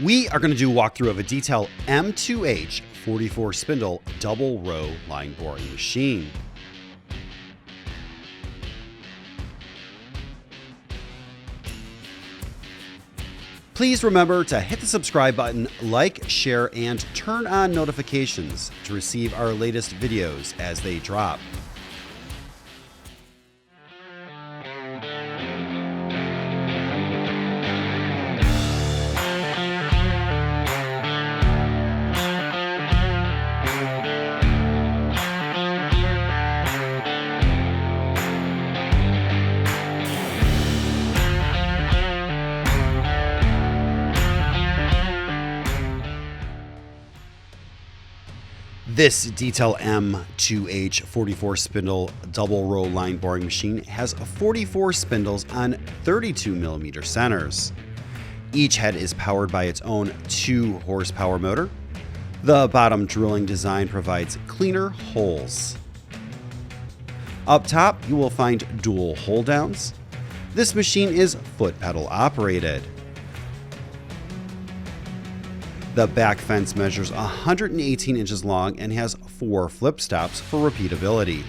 We are going to do a walkthrough of a Detel M-2H 44 spindle double row line boring machine. Please remember to hit the subscribe button, like, share, and turn on notifications to receive our latest videos as they drop. This Detel M-2H 44 spindle double row line boring machine has 44 spindles on 32mm centers. Each head is powered by its own 2 horsepower motor. The bottom drilling design provides cleaner holes. Up top, you will find dual hold downs. This machine is foot pedal operated. The back fence measures 118 inches long and has 4 flip stops for repeatability.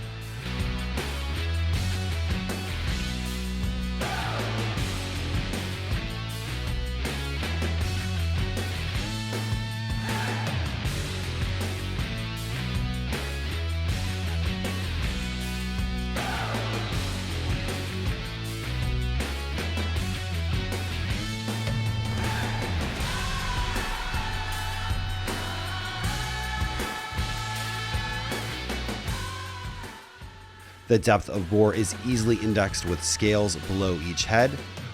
The depth of bore is easily indexed with scales below each head,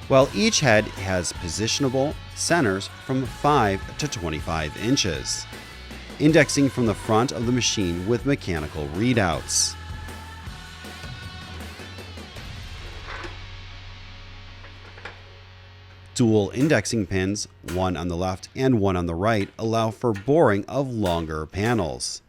while each head has positionable centers from 5 to 25 inches. Indexing from the front of the machine with mechanical readouts. Dual indexing pins, one on the left and one on the right, allow for boring of longer panels.